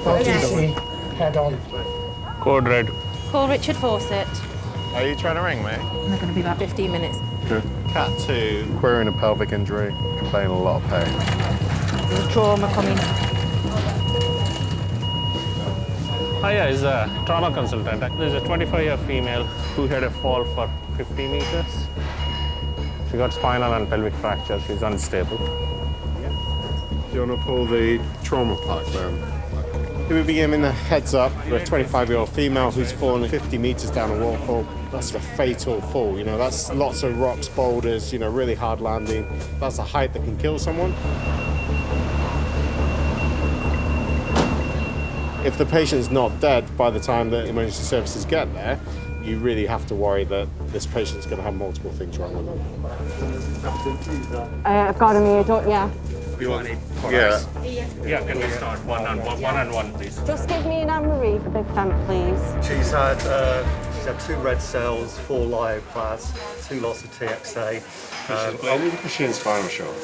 Okay. Head on. Code red. Call Richard Fawcett. Are you trying to ring me? They're going to be about 15 minutes. Good. Cat 2, querying a pelvic injury, complaining a lot of pain. There's a trauma coming. Hiya, is a trauma consultant. There's a 25-year female who had a fall for 50 meters. She got spinal and pelvic fracture. She's unstable. Do you want to pull the trauma pack down? Here we be giving a heads up for a 25-year-old female who's fallen 50 meters down a waterfall. That's a fatal fall, you know, that's lots of rocks, boulders, you know, really hard landing. That's a height that can kill someone. If the patient's not dead by the time that emergency services get there, you really have to worry that this patient's going to have multiple things wrong with them. I've got him here, don't you? You want it? Yeah. Yeah, can we start one and one, please? Just give me an Anne-Marie for Big Femme, please. She's had 2 red cells, 4 lyoplasts, 2 lots of TXA. Are we pushing spinal shock?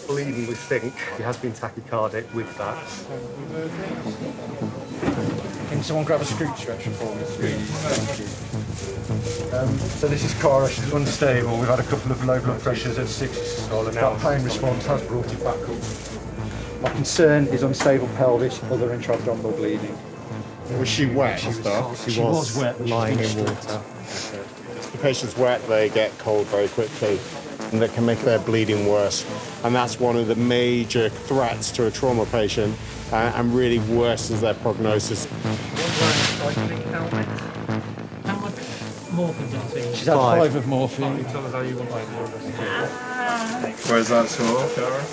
Bleeding, we think. She has been tachycardic with that. Can someone grab a scoop stretcher for me, please? Thank you. So this is Cara, she's unstable. We've had a couple of low blood pressures at 60 That pain response has brought it back up. My concern is unstable pelvis, other intra-abdominal bleeding. Was she wet and stuff? She was wet, lying in water. If the patient's wet, they get cold very quickly, and that can make their bleeding worse. And that's one of the major threats to a trauma patient, and really worsens their prognosis. How much morphine does she? She's had 5 of morphine. Tell us how you want Where's that sore, Cara?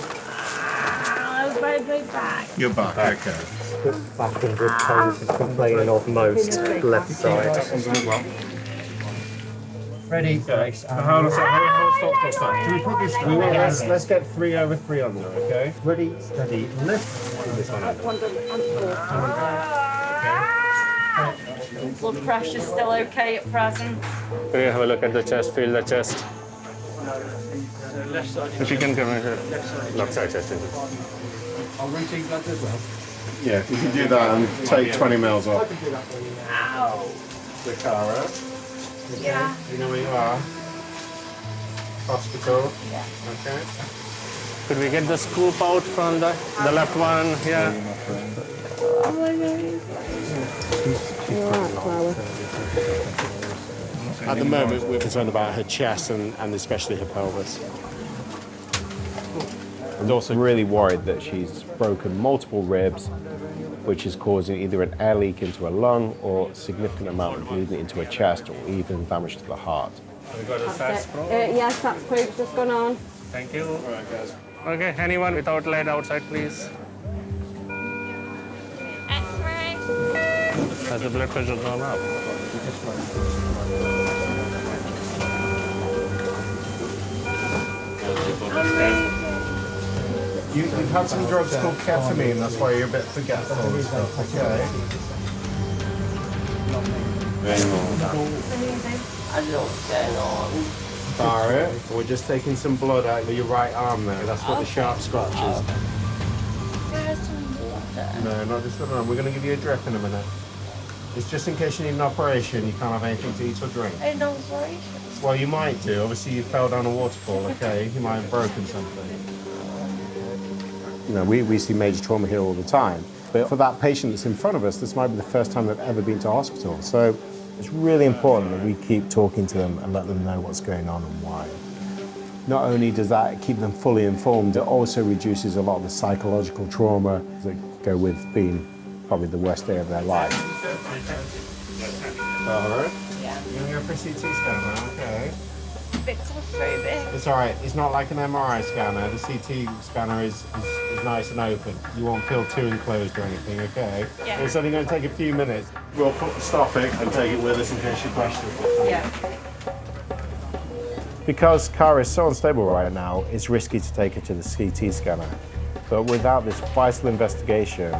Very back. Your back, okay. Back and rib pains is complaining of most left side. Ready, Grace. How stop. Can we put this? Let's get 3 over 3 on there, okay? Ready, steady, lift. This one over. Blood pressure's still okay at present. Can you have a look at the chest, feel the chest? If you can come in here. Left side chest. I'll routine blood as well. Yeah, if you can do that and take 20 mils off. Ow. The Cara. Yeah. You know where you are? Hospital. Yeah. Okay. Could we get the scoop out from the left one? Yeah. At the moment, we're concerned about her chest and especially her pelvis. I'm also really worried that she's broken multiple ribs, which is causing either an air leak into a lung or a significant amount of bleeding into her chest or even damage to the heart. We got a SAS Pro. Yes, that's proof's just gone on. Thank you. All right, guys. Okay, anyone without lead outside, please. X-ray. Has the blood pressure gone up? You've had some drugs called ketamine, that's why you're a bit forgetful and stuff, okay? Cara, we're just taking some blood out of your right arm there. That's what the sharp scratch is. No, not just the arm. We're going to give you a drip in a minute. It's just in case you need an operation, you can't have anything to eat or drink. An operation? Well, you might do. Obviously, you fell down a waterfall, okay? You might have broken something. You know, we see major trauma here all the time. But for that patient that's in front of us, this might be the first time they've ever been to hospital. So it's really important that we keep talking to them and let them know what's going on and why. Not only does that keep them fully informed, it also reduces a lot of the psychological trauma that go with being probably the worst day of their life. All right. Yeah. You're going to go for a CT scan now, okay? Bit claustrophobic. It's all right. It's not like an MRI scanner. The CT scanner is nice and open. You won't feel too enclosed or anything, okay? Yeah. It's only going to take a few minutes. We'll stop it and take it with us in case you question. Yeah. Because Cara is so unstable right now, it's risky to take her to the CT scanner. But without this vital investigation,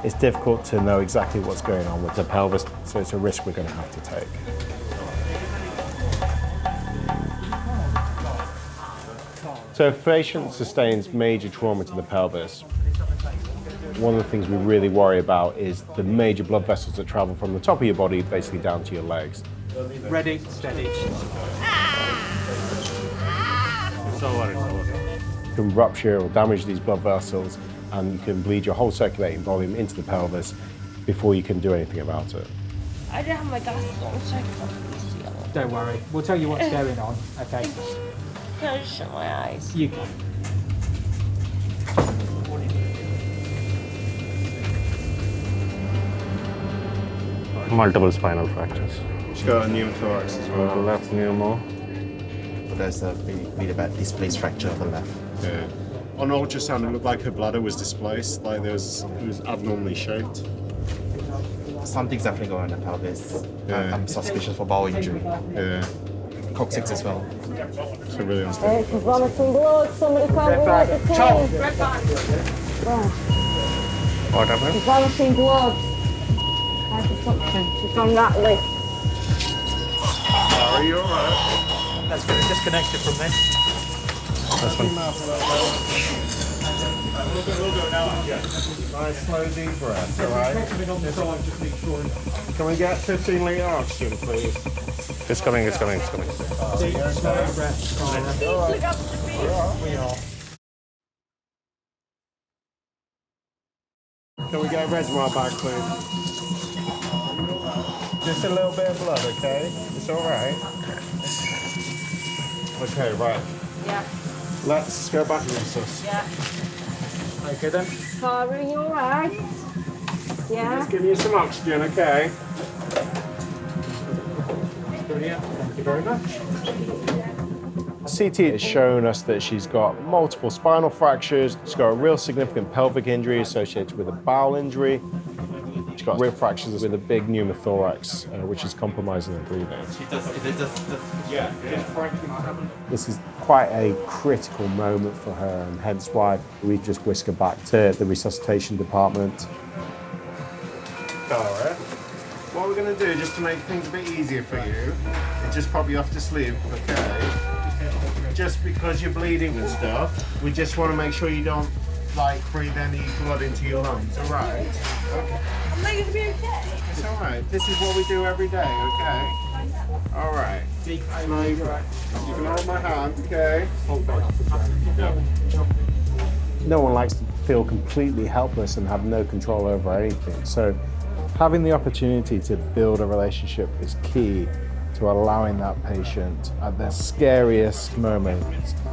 it's difficult to know exactly what's going on with the pelvis, so it's a risk we're going to have to take. So if a patient sustains major trauma to the pelvis, One of the things we really worry about is the major blood vessels that travel from the top of your body basically down to your legs. Ready, steady. It's over, it's over. You can rupture or damage these blood vessels, and you can bleed your whole circulating volume into the pelvis before you can do anything about it. I didn't have my glasses on, so I can't see all. Don't worry. We'll tell you what's going on, okay? Can I just shut my eyes? You can. Multiple spinal fractures. She's got a pneumothorax as well. Left pneumo. There's a really bad displaced fracture on the left. Yeah. On ultrasound, it looked like her bladder was displaced, like it was abnormally shaped. Something's definitely going on in the pelvis. Yeah. I'm suspicious for bowel injury. Yeah. Coccyx as well. So really unstable. She's vomiting blood. Somebody can't relate the team. What happened? She's vomiting blood. Hypersuction. She's gone rattly. Are you alright? Let's get it disconnected from this. Nice slow deep breath, alright? Can we get 15 litre oxygen, please? It's coming, it's coming, it's coming. Deep, slow breath. Can we get a reservoir back, please? Just a little bit of blood, okay? It's alright. Okay, right. Yeah. Let's go back and resus. Yeah. Okay then. Cara, are you alright? Yeah. Just give you some oxygen, okay? Brilliant. Thank you very much. CT has shown us that she's got multiple spinal fractures, she's got a real significant pelvic injury associated with a bowel injury, she's got rib fractures with a big pneumothorax, which is compromising her breathing. This is quite a critical moment for her, and hence why we just whisk her back to the resuscitation department. Cara, what we're going to do, just to make things a bit easier for you, is just pop you off to sleep, okay? Just because you're bleeding and stuff, we just want to make sure you don't, like, breathe any blood into your lungs, all right? Okay. Am I gonna be okay? It's all right. This is what we do every day, okay? All right. Deep slow breath. You can hold my hand, okay? Yeah. No one likes to feel completely helpless and have no control over anything. So having the opportunity to build a relationship is key to allowing that patient at their scariest moment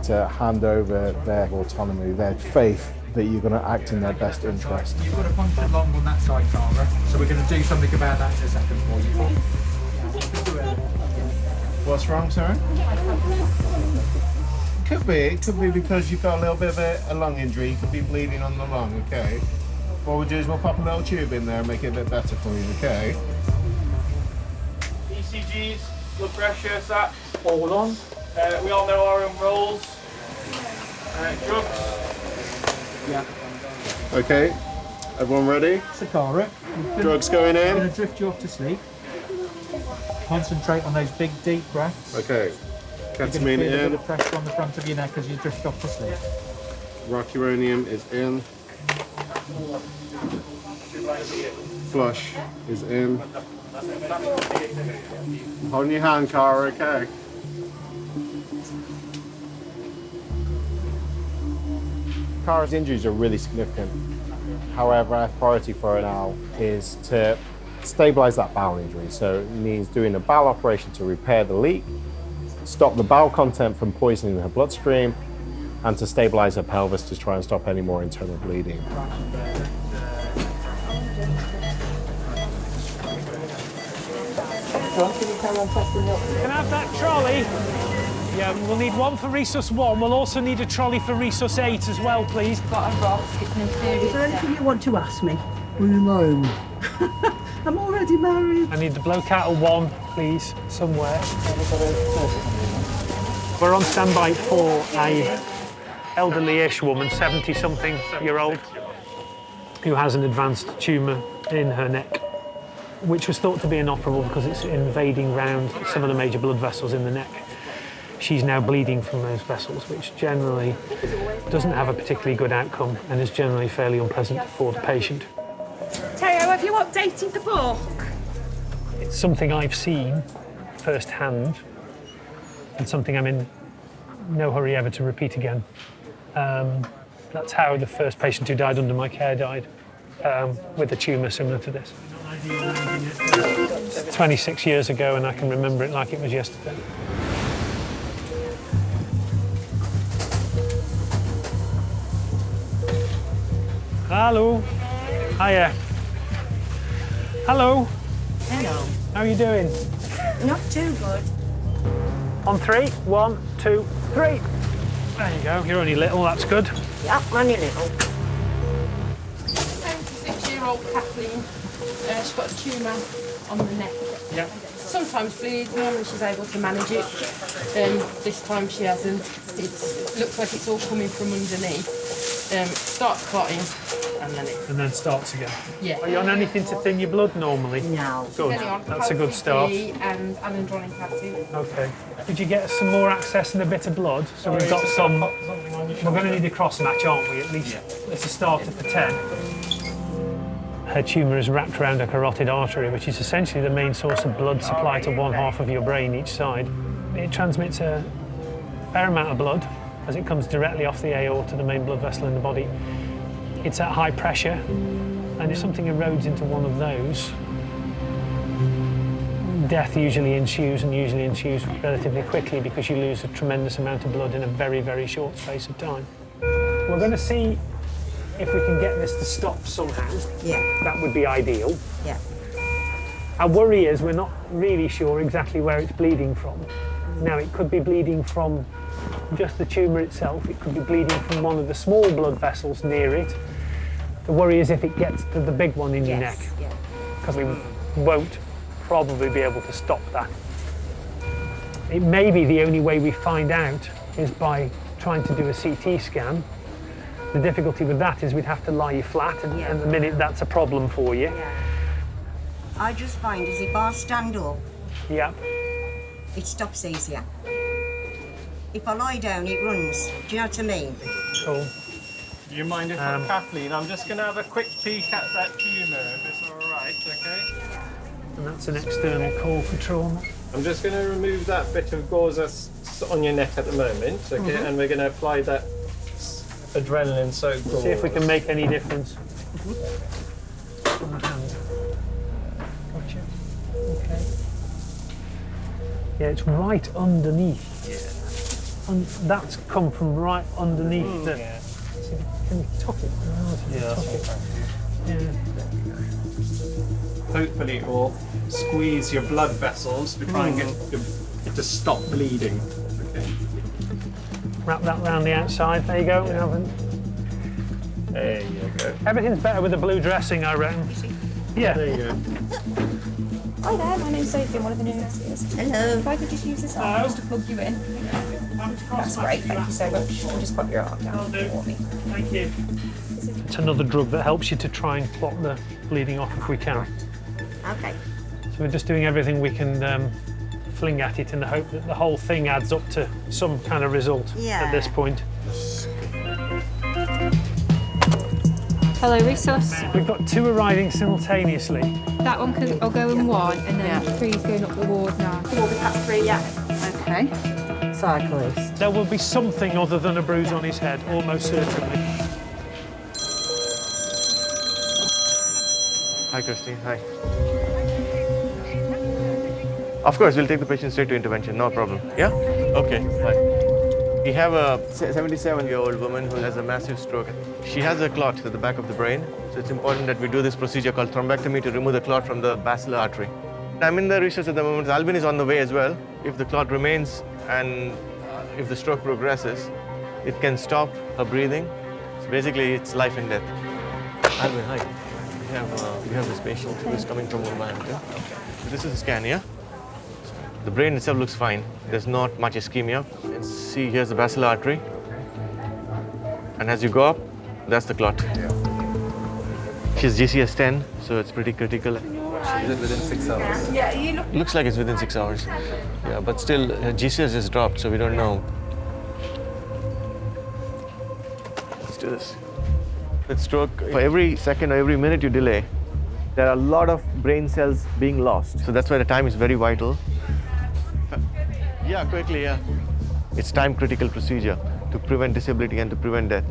to hand over their autonomy, their faith that you're going to act in their best interest. You've got a punctured lung on that side, Cara, so we're going to do something about that in a second for you. What's wrong, sir? Could be because you've got a little bit of a lung injury. You could be bleeding on the lung, okay? What we'll do is we'll pop a little tube in there and make it a bit better for you, okay? ECGs, blood pressure, sat. All on. We all know our own roles. Drugs. Yeah. Okay, everyone ready? So, Cara, Drugs going I'm in? going to drift you off to sleep. Concentrate on those big, deep breaths. Okay, You're going to ketamine feel a bit in, of pressure on the front of your neck as you drift off to sleep. rocuronium is in, flush is in. Holding your hand, Cara, okay? Cara's injuries are really significant. However, our priority for her now is to stabilize that bowel injury. So it means doing a bowel operation to repair the leak, stop the bowel content from poisoning her bloodstream, and to stabilize her pelvis to try and stop any more internal bleeding. Can I have that trolley? Yeah, we'll need one for Resus 1. We'll also need a trolley for Resus 8 as well, please. Got a rock. It's an inferior. Is there anything you want to ask me? Will you marry me? I'm already married. I need the blow-cattle 1, please, somewhere. We're on standby for a elderly-ish woman, 70-something-year-old, who has an advanced tumour in her neck, which was thought to be inoperable because it's invading round some of the major blood vessels in the neck. she's now bleeding from those vessels, which generally doesn't have a particularly good outcome and is generally fairly unpleasant for the patient. Terry, have you updated the book? It's something I've seen firsthand and something I'm in no hurry ever to repeat again. That's how the first patient who died under my care died, with a tumour similar to this. 26 years ago, and I can remember it like it was yesterday. Hello. Hiya. Hello. Hello. How are you doing? Not too good. On 3, 1, 2, 3. There you go. You're only little. That's good. Yep, only little. 76-year-old Kathleen. She's got a tumour on the neck. Yeah. Sometimes bleeds, normally she's able to manage it. This time she hasn't. It looks like it's all coming from underneath. Starts clotting And then starts again. Yeah. Are you on anything to thin your blood normally? No. Good. That's a good start. And anandronic acid. Okay. Could you get some more access and a bit of blood? So we've got some. We're going to need a cross match, aren't we? At least it's a starter for 10. Her tumour is wrapped around a carotid artery, which is essentially the main source of blood supply to one half of your brain each side. It transmits a fair amount of blood as it comes directly off the aorta, the main blood vessel in the body. It's at high pressure, and if something erodes into one of those, death usually ensues, and usually ensues relatively quickly because you lose a tremendous amount of blood in a very, very short space of time. We're going to see if we can get this to stop somehow. Yeah. That would be ideal. Yeah. Our worry is we're not really sure exactly where it's bleeding from. Now, it could be bleeding from just the tumour itself. It could be bleeding from one of the small blood vessels near it. The worry is if it gets to the big one in your neck, because we won't probably be able to stop that. It may be the only way we find out is by trying to do a CT scan. The difficulty with that is we'd have to lie you flat, and the minute that's a problem for you. I just find as if I stand up, it stops easier. If I lie down, it runs. Do you know what I mean? Cool. Do you mind if Kathleen, I'm just going to have a quick peek at that tumour, if it's all right, okay? And that's an external call for trauma. I'm just going to remove that bit of gauze that's on your neck at the moment, okay? And we're going to apply that adrenaline-soaked gauze. See if we can make any difference. On the hand. Gotcha. Okay. Yeah, it's right underneath. And that's come from right underneath the... See, can you tuck it? Hopefully it will squeeze your blood vessels to try and get it to stop bleeding. Okay. Wrap that round the outside. There you go. There you go. Everything's better with the blue dressing, I reckon. Yeah. There you go. Hi there, my name's Sophie, I'm one of the nurses. Hello. If I could just use this arm just to plug you in. That's great, thank you so much. We'll just put your arm down for me. Thank you. It's another drug that helps you to try and clot the bleeding off if we can. Okay. So we're just doing everything we can fling at it in the hope that the whole thing adds up to some kind of result at this point. Hello, resource. We've got 2 arriving simultaneously. That one will go in 1, and then 3's going up the ward now. The ward past 3, yeah. Okay. Cyclist. There will be something other than a bruise on his head, almost certainly. Hi, Christine. Hi. Of course, we'll take the patient straight to intervention. No problem. Yeah? Okay, fine. We have a 77-year-old woman who has a massive stroke. She has a clot at the back of the brain, so it's important that we do this procedure called thrombectomy to remove the clot from the basilar artery. I'm in the research at the moment. Albin is on the way as well. If the clot remains and if the stroke progresses, it can stop her breathing. So basically, it's life and death. Albin, hi. We have this patient who is coming from Wolverhampton. So this is a scan, yeah? The brain itself looks fine. There's not much ischemia. You can see here's the basilar artery. And as you go up, that's the clot. She's GCS 10, so it's pretty critical. Is it within 6 hours? Yeah, you look. Looks like it's within 6 hours. Yeah, but still, GCS has dropped, so we don't know. Let's do this. With stroke, for every second or every minute you delay, there are a lot of brain cells being lost. So that's why the time is very vital. Yeah, quickly, yeah. It's time critical procedure to prevent disability and to prevent death.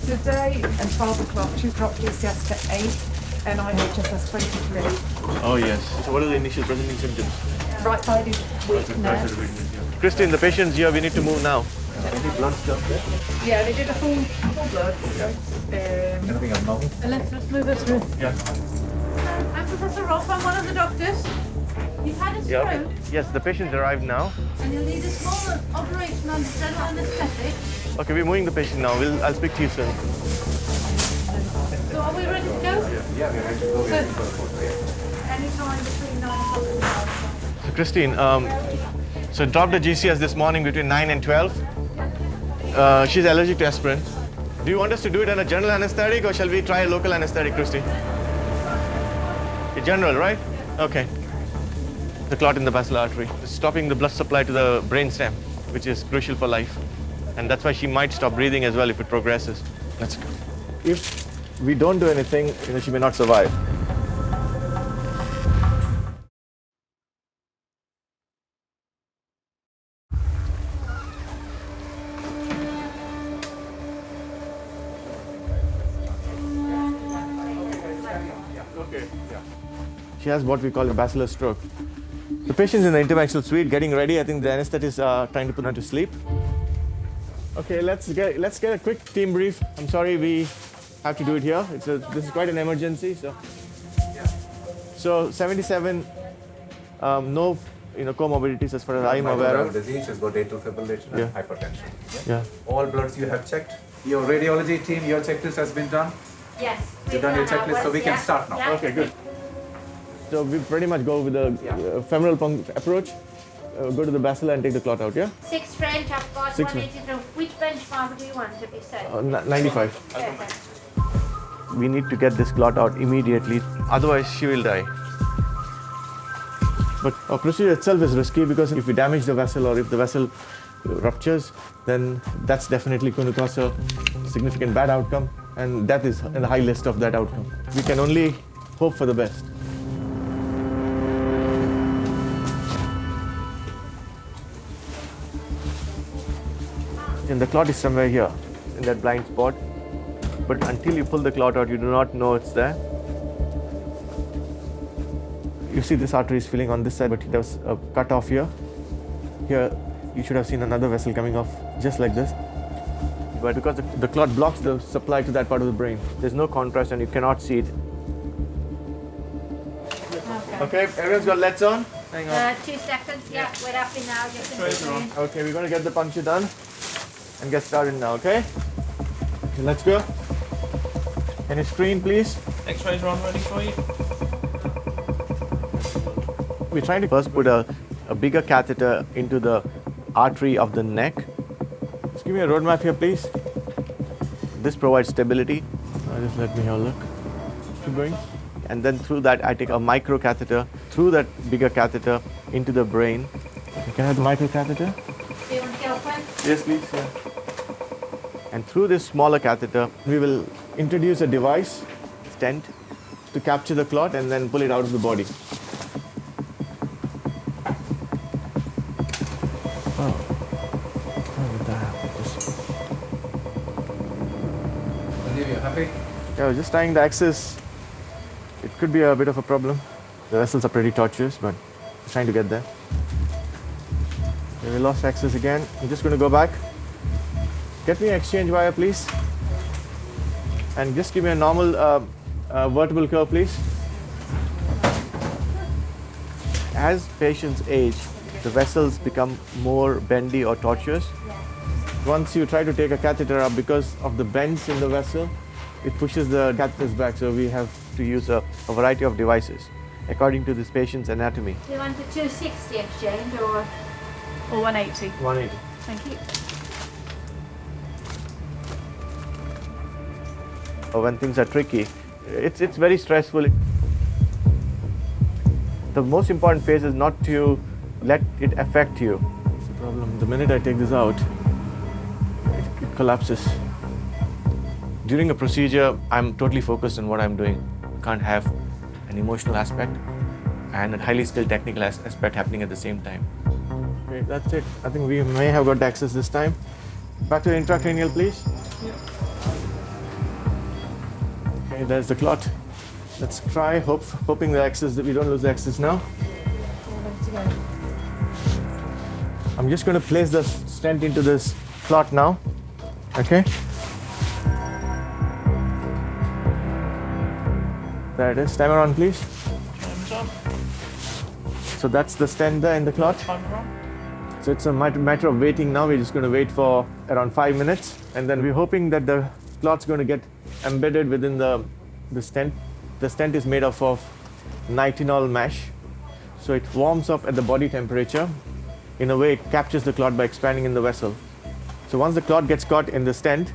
Today and 12 o'clock, 2 o'clock DCS for 8 and IHSS 23. Oh, yes. So what are the initial presenting symptoms? Right-sided weakness. Christine, the patient's here, we need to move now. Any blood stuff there? Yeah, they did a full blood. So, Anything abnormal? Let's move her through. Yeah. I'm Professor Ross, I'm one of the doctors. You've had a stroke Yeah. Yes, the patient's arrived now. and you'll need a small operation under general anaesthetic. Okay, we're moving the patient now. I'll speak to you soon. So are we ready to go? Yeah, we're ready to go. Good. any time between 9 o'clock and 12. So Christine, so dropped the GCS this morning between 9 and 12. She's allergic to aspirin. Do you want us to do it on a general anesthetic or shall we try a local anesthetic, Christine? A general, right? Okay. The clot in the basilar artery, stopping the blood supply to the brainstem, which is crucial for life. And that's why she might stop breathing as well if it progresses. Let's go. If we don't do anything, she may not survive. She has what we call a basilar stroke. The patient's in the interventional suite getting ready. I think the anesthetist is trying to put her to sleep. Okay, let's get a quick team brief. I'm sorry we have to do it here. This is quite an emergency. So 77, no comorbidities as far as I'm aware of. Disease, she's got atrial fibrillation and hypertension. Yeah. All bloods you have checked. Your radiology team, your checklist has been done. Yes. You've done your checklist, so we can start now. Yeah. Okay, good. So we pretty much go with the femoral approach. Go to the basilar and take the clot out, yeah? 6 French, I've got 183. Which benchmark do you want to be set? 95. Perfect. We need to get this clot out immediately, otherwise she will die. But our procedure itself is risky because if we damage the vessel or if the vessel ruptures, then that's definitely going to cause a significant bad outcome, and death is in the high list of that outcome. We can only hope for the best. And the clot is somewhere here, in that blind spot. But until you pull the clot out, you do not know it's there. You see this artery is filling on this side, but there was a cut off here. Here, you should have seen another vessel coming off, just like this. But because the clot blocks the supply to that part of the brain, there's no contrast and you cannot see it. Okay, everyone's got LEDs on? Hang on. 2 seconds, yeah, we're happy now. You can go in. Okay, we're going to get the puncture done and get started now, okay? Okay, let's go. Can you screen, please? X-rays are on ready for you. We're trying to first put a bigger catheter into the artery of the neck. Just give me a roadmap here, please. This provides stability. Just let me have a look. Keep going. And then through that, I take a micro catheter through that bigger catheter into the brain. Can I have the micro catheter? Do you want to get open? Yes, please. Yeah. And through this smaller catheter, we will introduce a device, stent, to capture the clot and then pull it out of the body. Oh. How did that happen? Olivia, happy? Yeah, I was just tying the axis. It could be a bit of a problem. The vessels are pretty tortuous, but I'm trying to get there. Okay, we lost axis again. I'm just going to go back. Get me an exchange wire, please. And just give me a normal vertebral curve, please. As patients age, the vessels become more bendy or tortuous. Once you try to take a catheter up, because of the bends in the vessel, it pushes the catheters back. So we have to use a variety of devices according to this patient's anatomy. Do you want the 260 exchange or 180. 180. Thank you. when things are tricky. It's very stressful. The most important phase is not to let it affect you. That's the problem. The minute I take this out, it collapses. During a procedure, I'm totally focused on what I'm doing. Can't have an emotional aspect and a highly skilled technical aspect happening at the same time. Okay, that's it. I think we may have got the access this time. Back to the intracranial, please. Yeah. Okay, there's the clot. Let's try, hoping the access, that we don't lose the access now. I'm just going to place the stent into this clot now. Okay. There it is. Timer on, please. So that's the stent there in the clot. So it's a matter of waiting now. We're just going to wait for around 5 minutes. And then we're hoping that the clot's going to get embedded within the stent. The stent is made of nitinol mesh. So it warms up at the body temperature. In a way, it captures the clot by expanding in the vessel. So once the clot gets caught in the stent,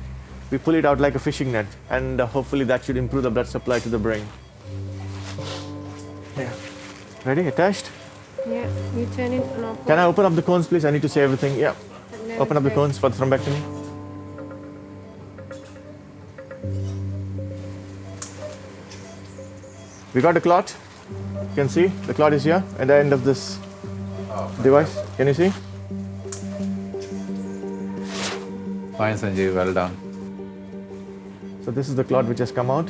we pull it out like a fishing net. And hopefully that should improve the blood supply to the brain. Yeah. Ready? Attached? Yeah, you turn it and I'll put. Can I open up the cones, please? I need to see everything. Yeah. Open up the cones for the thrombectomy. We got the clot. You can see the clot is here at the end of this device. Can you see? Fine, Sanjeev, well done. So this is the clot which has come out.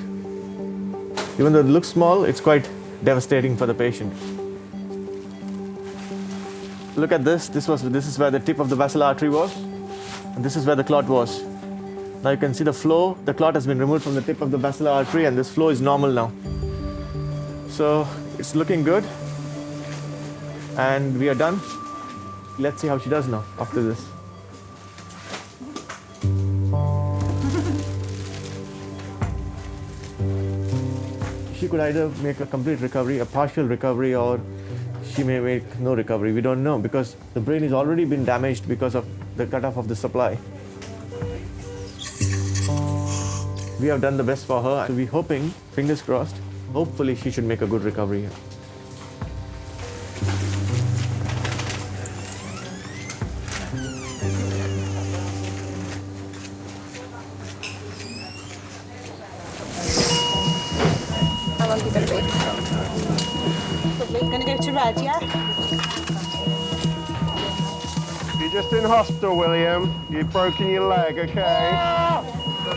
Even though it looks small, it's quite devastating for the patient. Look at this. This is where the tip of the basilar artery was, and this is where the clot was. Now you can see the flow. The clot has been removed from the tip of the basilar artery, and this flow is normal now. So it's looking good, and we are done. Let's see how she does now after this. She could either make a complete recovery, a partial recovery, or she may make no recovery. We don't know because the brain has already been damaged because of the cutoff of the supply. We have done the best for her. So we're hoping, fingers crossed, hopefully she should make a good recovery here. How long are you going to be? Lovely. Going to go to red, yeah? You're just in hospital, William. You've broken your leg, okay?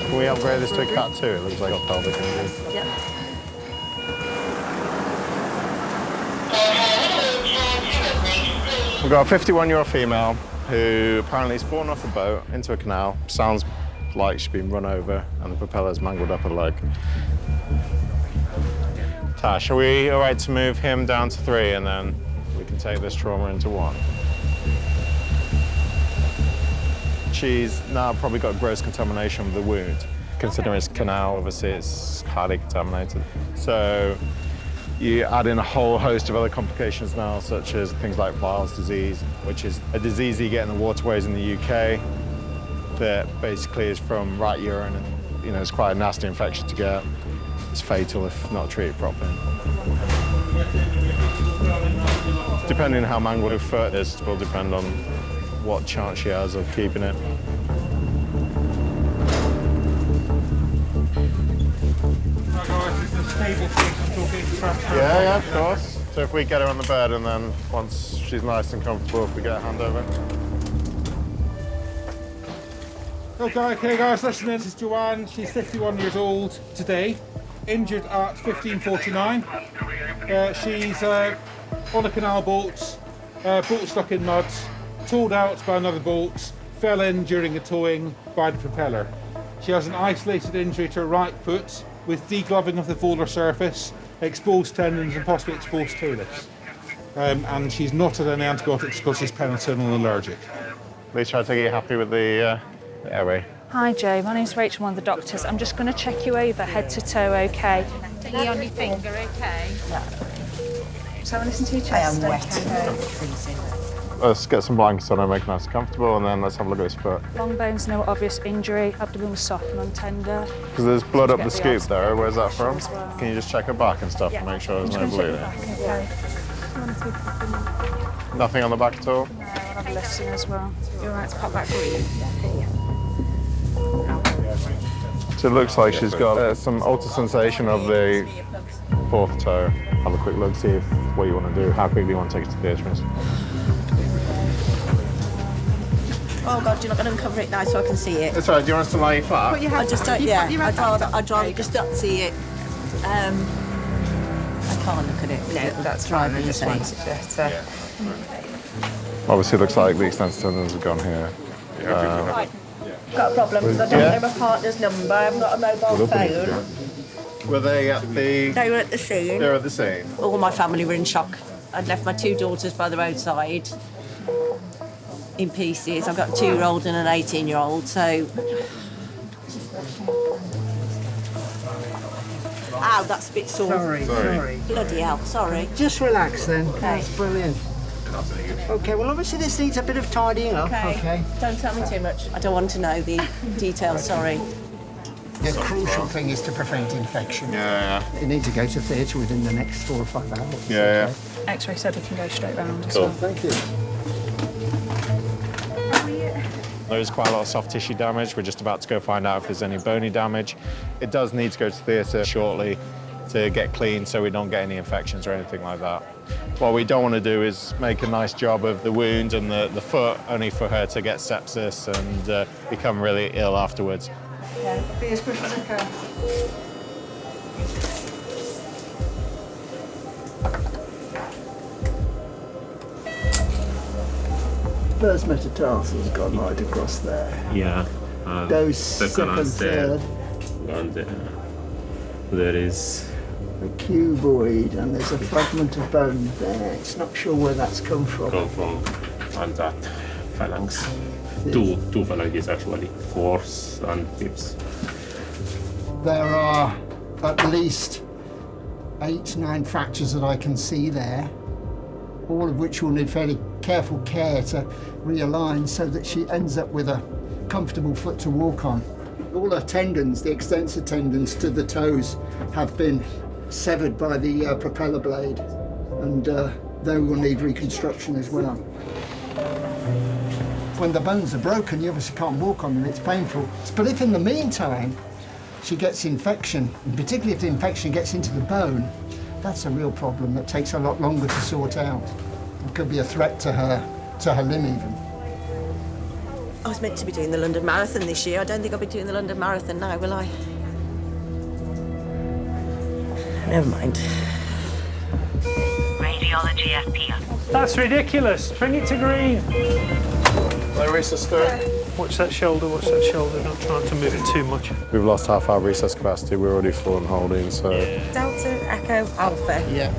Can we upgrade this to a Cat 2? It looks like a pelvic injury. Yep. We've got a 51-year-old female who apparently has fallen off a boat into a canal. Sounds like she's been run over and the propeller's mangled up her leg. Tash, are we all right to move him down to 3 and then we can take this trauma into 1? She's now probably got gross contamination of the wound. Considering it's canal, obviously it's highly contaminated. So you add in a whole host of other complications now, such as things like Weil's disease, which is a disease you get in the waterways in the UK that basically is from rat urine, and it's quite a nasty infection to get. It's fatal if not treated properly. Depending on how mangled her foot is, will depend on what chance she has of keeping it. Yeah, of course. So if we get her on the bed and then once she's nice and comfortable, if we get a handover. Okay guys, listen in. This is Joanne. She's 51 years old today, injured at 15:49. She's on a canal boat, boat stuck in mud, towed out by another boat, fell in during a towing by the propeller. She has an isolated injury to her right foot with degloving of the volar surface, exposed tendons and possibly exposed talus. And she's not had any antibiotics because she's penicillin allergic. Lisa, I take it you're happy with the airway? Hi Joe, my name's Rachel, one of the doctors. I'm just going to check you over head to toe, okay? Are you on your finger, okay? Yeah. So I listen to your chest, I am wet. okay? Freezing. let's get some blankets on and make it nice and comfortable, and then let's have a look at his foot. Long bones, no obvious injury. Abdomen was soft and untender. Because there's blood up the Get scoop there. Where's that from? as well. Can you just check her back and stuff and make sure there's no bleeding? Okay. Nothing on the back at all? No, I'll have a listen as well. You're right to pop that green. So it looks like she's got some altered sensation of the fourth toe. Have a quick look, see if what you want to do, how quickly you want to take it to the theatre. Oh God, you're not going to uncover it now so I can see it. That's right, do you want us to lie flat? I just don't, yeah, I'd rather just not see it. I can't look at it. No, that's fine. I just want it better. Obviously it looks like the extensor tendons have gone here. Got a problem because I don't know my partner's number. I haven't got a mobile phone. Were they at the... They were at the scene. They were at the scene. All my family were in shock. I'd left my 2 daughters by the roadside in pieces. I've got a 2-year-old and an 18-year-old, so... Ow, that's a bit sore. Sorry. Bloody hell, sorry. Just relax then. Okay. That's brilliant. Okay, well obviously this needs a bit of tidying up. Okay. Don't tell me too much. I don't want to know the details, sorry. The crucial thing is to prevent infection. Yeah. You need to go to theatre within the next 4 or 5 hours. Yeah. X-ray said we can go straight round as Cool. well. Thank you. There is quite a lot of soft tissue damage. We're just about to go find out if there's any bony damage. It does need to go to theatre shortly to get clean so we don't get any infections or anything like that. What we don't want to do is make a nice job of the wound and the foot only for her to get sepsis and become really ill afterwards. Yeah, be as quick as I can. First metatarsals gone right across there. Yeah. Those second, third. And there is a cuboid, and there's a fragment of bone there. It's not sure where that's come from. on that phalanx. Two phalanges actually, 4s and 5s. There are at least 8, 9 fractures that I can see there, all of which will need fairly careful care to realign so that she ends up with a comfortable foot to walk on. All her tendons, the extensor tendons to the toes, have been severed by the propeller blade, and they will need reconstruction as well. When the bones are broken, you obviously can't walk on them, it's painful. But if in the meantime she gets infection, and particularly if the infection gets into the bone, that's a real problem that takes a lot longer to sort out. It could be a threat to her limb even. I was meant to be doing the London Marathon this year. I don't think I'll be doing the London Marathon now, will I? Never mind. Radiology FPL. That's ridiculous. Bring it to green. Watch that shoulder, watch that shoulder. Don't try to move it too much. We've lost half our recess capacity. We're already full and holding, so... Delta Echo Alpha. Yeah.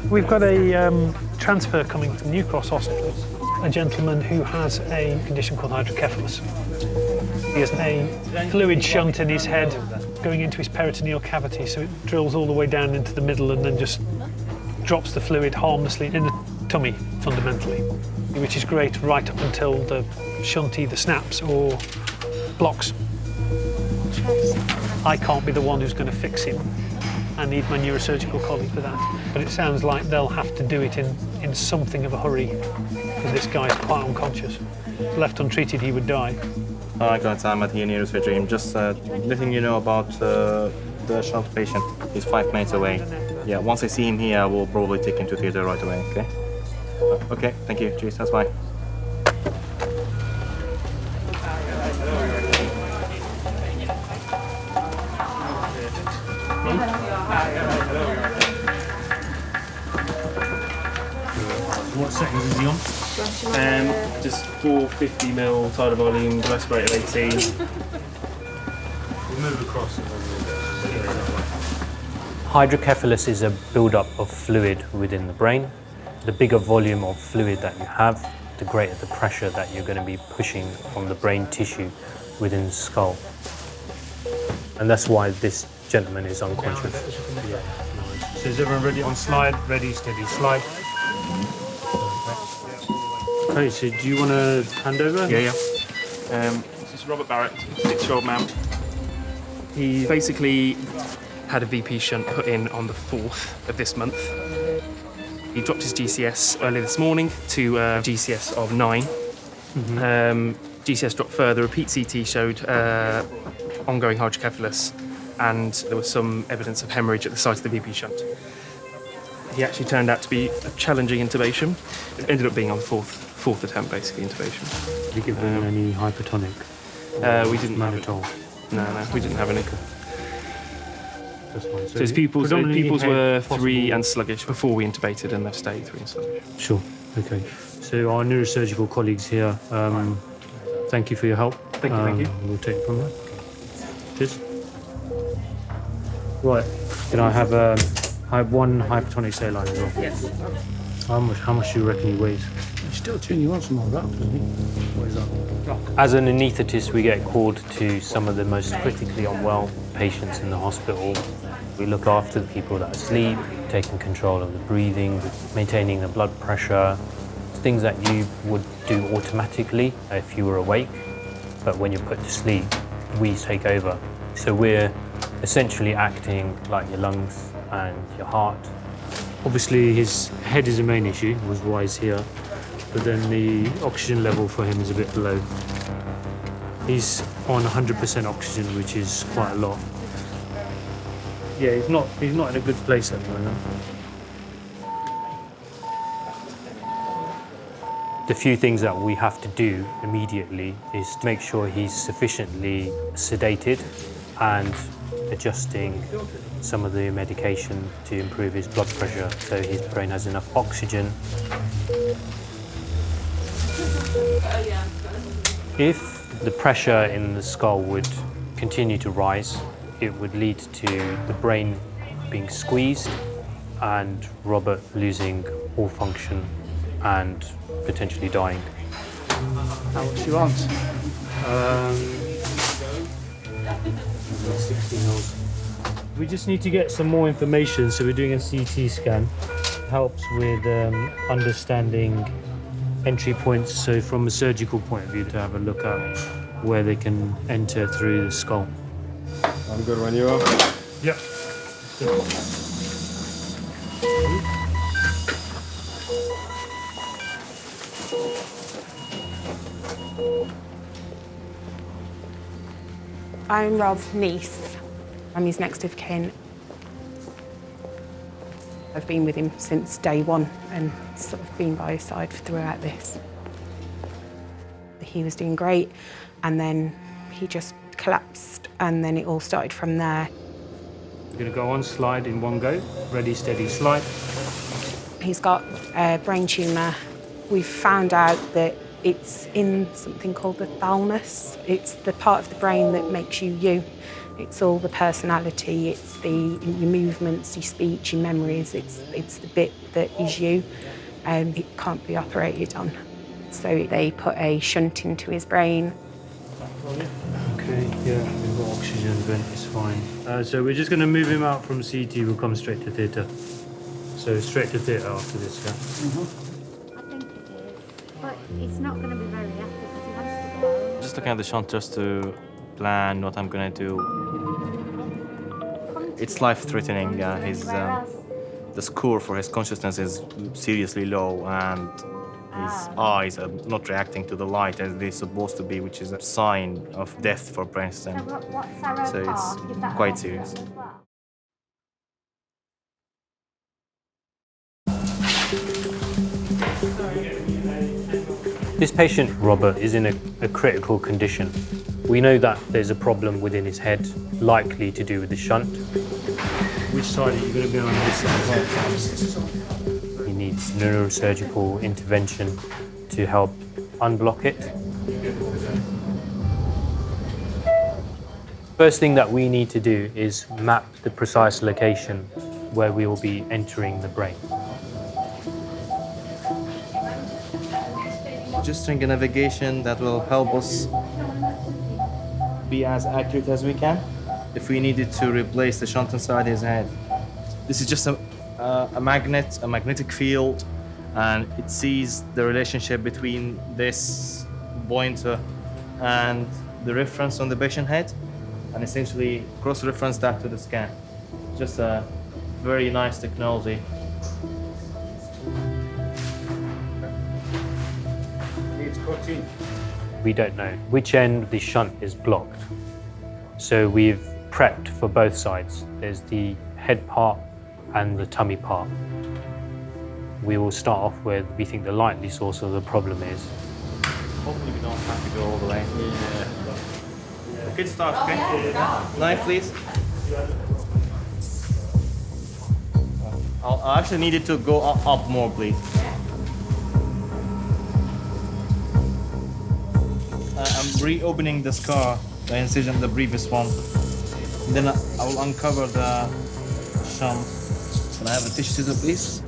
We've got a transfer coming from New Cross Hospital. A gentleman who has a condition called hydrocephalus. He has a fluid shunt in his head going into his peritoneal cavity, so it drills all the way down into the middle and then just drops the fluid harmlessly in the tummy, fundamentally, which is great right up until the shunt either snaps or blocks. I can't be the one who's going to fix him. I need my neurosurgical colleague for that. But it sounds like they'll have to do it in something of a hurry, because this guy's quite unconscious. Left untreated, he would die. Hi guys, I'm at here neurosurgery. I'm just letting you know about the shunt patient. He's 5 minutes away. Yeah, once I see him here, I will probably take him to theatre right away, okay? Okay, thank you. Cheers, that's bye. What settings is he on? Just 450ml tidal volume, respirator 18. We'll move across. Hydrocephalus is a build-up of fluid within the brain. The bigger volume of fluid that you have, the greater the pressure that you're going to be pushing on the brain tissue within the skull. And that's why this gentleman is unconscious. So is everyone ready on slide? Ready, steady, slide. Okay, so do you want to hand over? Yeah. This is Robert Barrett, 6-year-old man. He basically had a VP shunt put in on the 4th of this month. He dropped his GCS earlier this morning to a GCS of 9. GCS dropped further. Repeat CT showed ongoing hydrocephalus, and there was some evidence of hemorrhage at the site of the VP shunt. He actually turned out to be a challenging intubation. It ended up being on the fourth attempt, basically, intubation. Did you give him any hypertonic? We didn't have it. No, we didn't have any. That's fine. So his pupils were 3 and sluggish before we intubated, and they've stayed 3 and sluggish. Sure, okay. So our neurosurgical colleagues here, thank you for your help. Thank you. We'll take it from there. Cheers. Right, can I have one hypertonic saline as well? Yes. How much do you reckon he weighs? He's still tuned you on some more up, doesn't he? What is that? As an anaesthetist, we get called to some of the most critically unwell patients in the hospital. We look after the people that are asleep, taking control of the breathing, maintaining the blood pressure, things that you would do automatically if you were awake, but when you're put to sleep, we take over. So we're essentially acting like your lungs and your heart. Obviously his head is the main issue, was why he's here, but then the oxygen level for him is a bit low. He's on 100% oxygen, which is quite a lot. Yeah, he's not in a good place at the moment. The few things that we have to do immediately is to make sure he's sufficiently sedated and adjusting some of the medication to improve his blood pressure so his brain has enough oxygen. If the pressure in the skull would continue to rise, it would lead to the brain being squeezed and Robert losing all function and potentially dying. How much do you want? 60 mils. We just need to get some more information, so we're doing a CT scan. It helps with understanding entry points, so from a surgical point of view, to have a look at where they can enter through the skull. I'm good when you are. Yep. I'm Rob's niece. I'm his next of kin. I've been with him since day one and sort of been by his side throughout this. He was doing great and then he just collapsed and then it all started from there. We're going to go on slide in one go. Ready, steady, slide. He's got a brain tumour. We've found out that it's in something called the thalamus. It's the part of the brain that makes you you. It's all the personality, it's your movements, your speech, your memories. It's the bit that is you. It can't be operated on. So they put a shunt into his brain. Okay, yeah, we've got oxygen vent, it's fine. So we're just going to move him out from CT, we'll come straight to theatre. So straight to theatre after this, yeah? I think it is, but it's not going to be very happy because he wants to go home. Just looking at the shunt just to plan what I'm gonna do. It's life-threatening. The score for his consciousness is seriously low, and his eyes are not reacting to the light as they're supposed to be, which is a sign of death for brainstem. So it's quite serious. This patient, Robert, is in a critical condition. We know that there's a problem within his head, likely to do with the shunt. Which side are you going to be on this side? He needs neurosurgical intervention to help unblock it. First thing that we need to do is map the precise location where we will be entering the brain. Just doing a navigation that will help us be as accurate as we can if we needed to replace the shunt inside his head. This is just a magnetic field, and it sees the relationship between this pointer and the reference on the patient head, and essentially cross-reference that to the scan. Just a very nice technology. Needs cutting. We don't know which end the shunt is blocked. So we've prepped for both sides. There's the head part and the tummy part. We will start off with, we think the likely source of the problem is. Hopefully we don't have to go all the way. Yeah. Good start, okay? Knife, please. I actually need it to go up more, please. I'm reopening the scar, the incision, the previous one. And then I will uncover the shunt. Can I have a tissue scissor, please?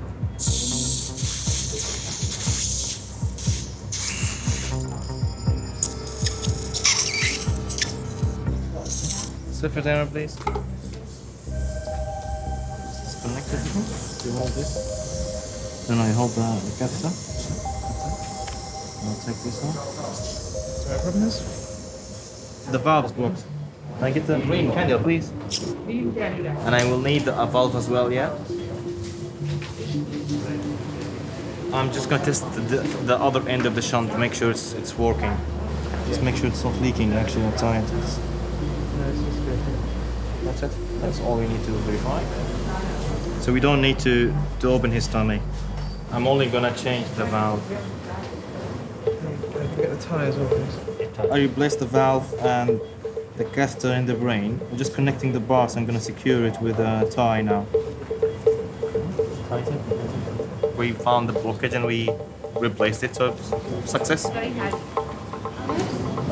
Slip your timer, please. Disconnect it. You hold this. Then I hold the catheter. I'll take this one. So what problem is? The valve is blocked. Can I get the green candle, please? And I will need a valve as well, yeah? I'm just gonna test the other end of the shunt to make sure it's working. Just make sure it's not leaking actually outside. That's it. That's all we need to verify. So we don't need to open his tummy. I'm only gonna change the valve. Get the tie as well, please. I replaced the valve and the catheter in the brain. I'm just connecting the bars. I'm gonna secure it with a tie now. We found the blockage and we replaced it, so success. Oh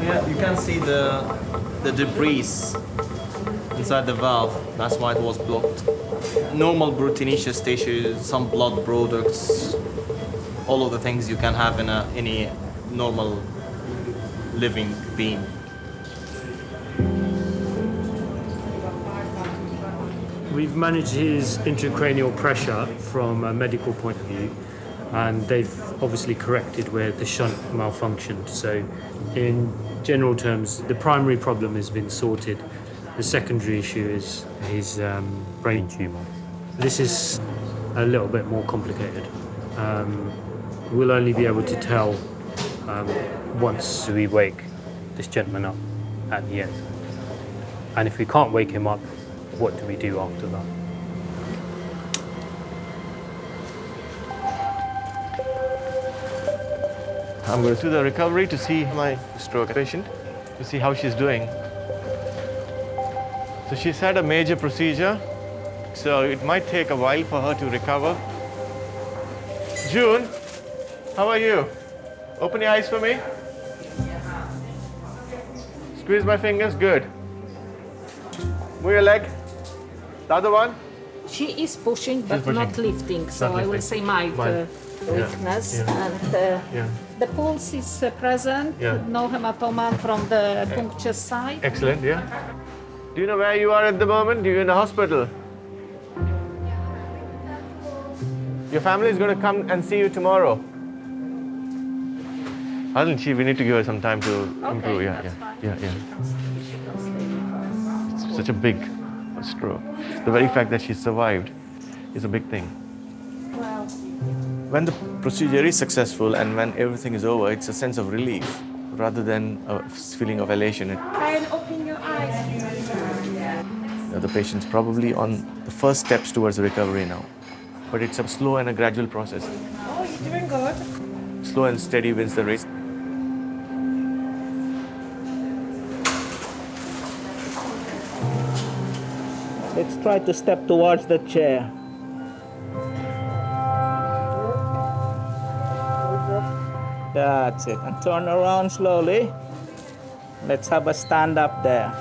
yeah, you can see the debris inside the valve. That's why it was blocked. Normal proteinaceous tissues, some blood products, all of the things you can have in any normal living being. We've managed his intracranial pressure from a medical point of view, and they've obviously corrected where the shunt malfunctioned. So in general terms, the primary problem has been sorted. The secondary issue is his brain tumor. This is a little bit more complicated. We'll only be able to tell once we wake this gentleman up at the end. And if we can't wake him up, what do we do after that? I'm going to do the recovery to see my stroke patient, to see how she's doing. So she's had a major procedure, so it might take a while for her to recover. June, how are you? Open your eyes for me. Squeeze my fingers, good. Move your leg. The other one? She is pushing, but not lifting, so I will say mild weakness. Yeah. And the pulse is present, no hematoma from the puncture side. Excellent, yeah. Do you know where you are at the moment? You're in the hospital. Your family is going to come and see you tomorrow. Hasn't she? We need to give her some time to improve. Yeah. It's such a big stroke. The very fact that she survived is a big thing. When the procedure is successful and when everything is over, it's a sense of relief rather than a feeling of elation. Try and open your eyes. The patient's probably on the first steps towards recovery now, but it's a slow and a gradual process. Oh, you're doing good. Slow and steady wins the race. Let's try to step towards the chair. That's it. And turn around slowly. Let's have a stand up there.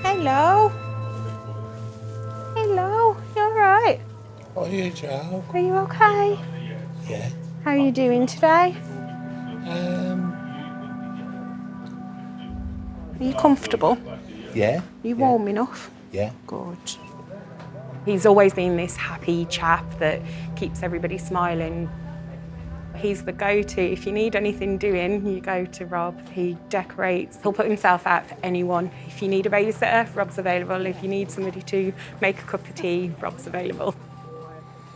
Hello. Hello. You all right? Oh, yeah, Joe. Are you okay? Yeah. How are you doing today? Are you comfortable? Yeah. Are you warm enough? Yeah. Good. He's always been this happy chap that keeps everybody smiling. He's the go-to. If you need anything doing, you go to Rob. He decorates. He'll put himself out for anyone. If you need a babysitter, Rob's available. If you need somebody to make a cup of tea, Rob's available.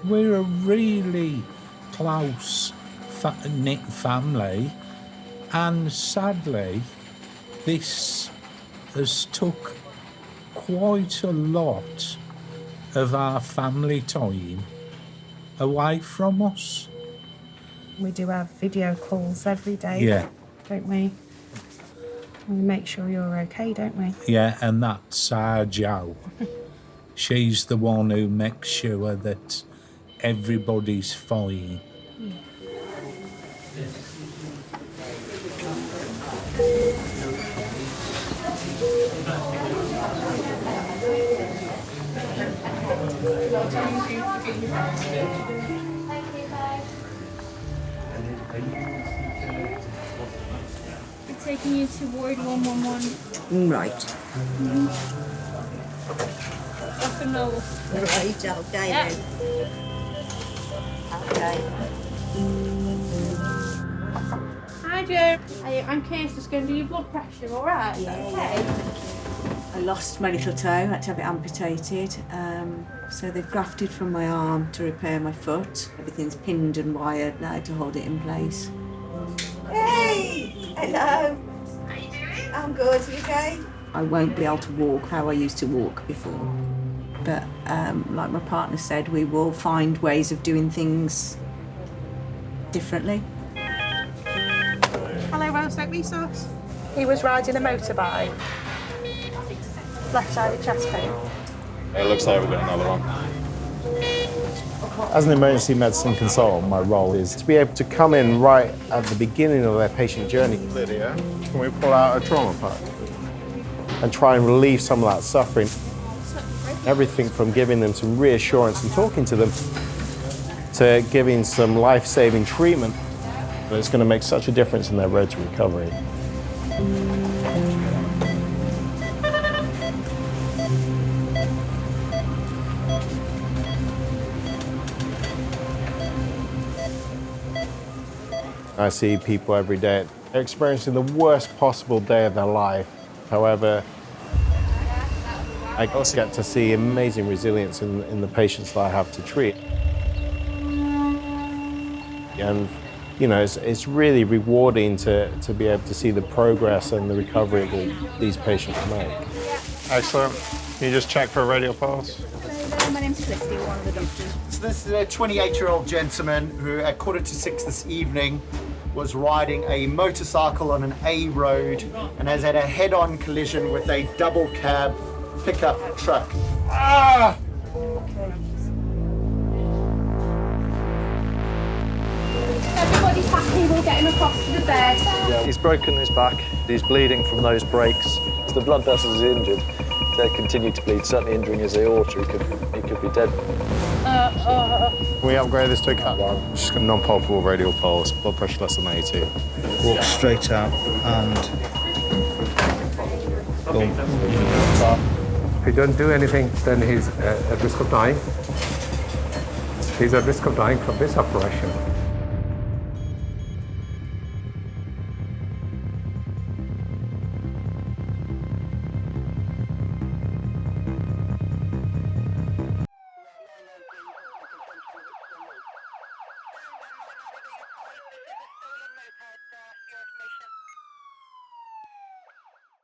We're a really close, knit family, and sadly, this has took quite a lot of our family time away from us. We do have video calls every day, Yeah. don't we? We make sure you're okay, don't we? Yeah, and that's our Jo. She's the one who makes sure that everybody's fine. We're taking you to ward 111. Right. Up and low. Right, okay Yeah. then. Okay. Hi, Joe. I'm Kate, just going to do your blood pressure, all right? Okay. I lost my little toe, had to have it amputated. So they've grafted from my arm to repair my foot. Everything's pinned and wired now to hold it in place. Hey! Hello! How you doing? I'm good, you okay? I won't be able to walk how I used to walk before. But like my partner said, we will find ways of doing things differently. Hello, Rostock Resource. He was riding a motorbike. Left-sided chest pain. It looks like we've got another one. As an emergency medicine consultant, my role is to be able to come in right at the beginning of their patient journey. Lydia, can we pull out a trauma pack? And try and relieve some of that suffering. Everything from giving them some reassurance and talking to them to giving some life-saving treatment that's going to make such a difference in their road to recovery. I see people every day experiencing the worst possible day of their life. However, I also get to see amazing resilience in the patients that I have to treat. And, you know, it's really rewarding to be able to see the progress and the recovery that these patients make. Excellent. Can you just check for a radial pulse? My name's Felicity, one of the doctors. So this is a 28-year-old gentleman who at 5:45 this evening was riding a motorcycle on an A road and has had a head-on collision with a double cab pickup truck. Ah! Everybody's happy, we'll get him across to the bed. Yeah, he's broken his back, he's bleeding from those breaks. The blood vessels are injured. If they continue to bleed, certainly injuring his aorta, he could be dead. Can we upgrade this to a Cat 1? Just got non-palpable radial pulse, blood pressure less than 80. Walk straight out and boom. If we don't do anything, then he's at risk of dying. He's at risk of dying from this operation.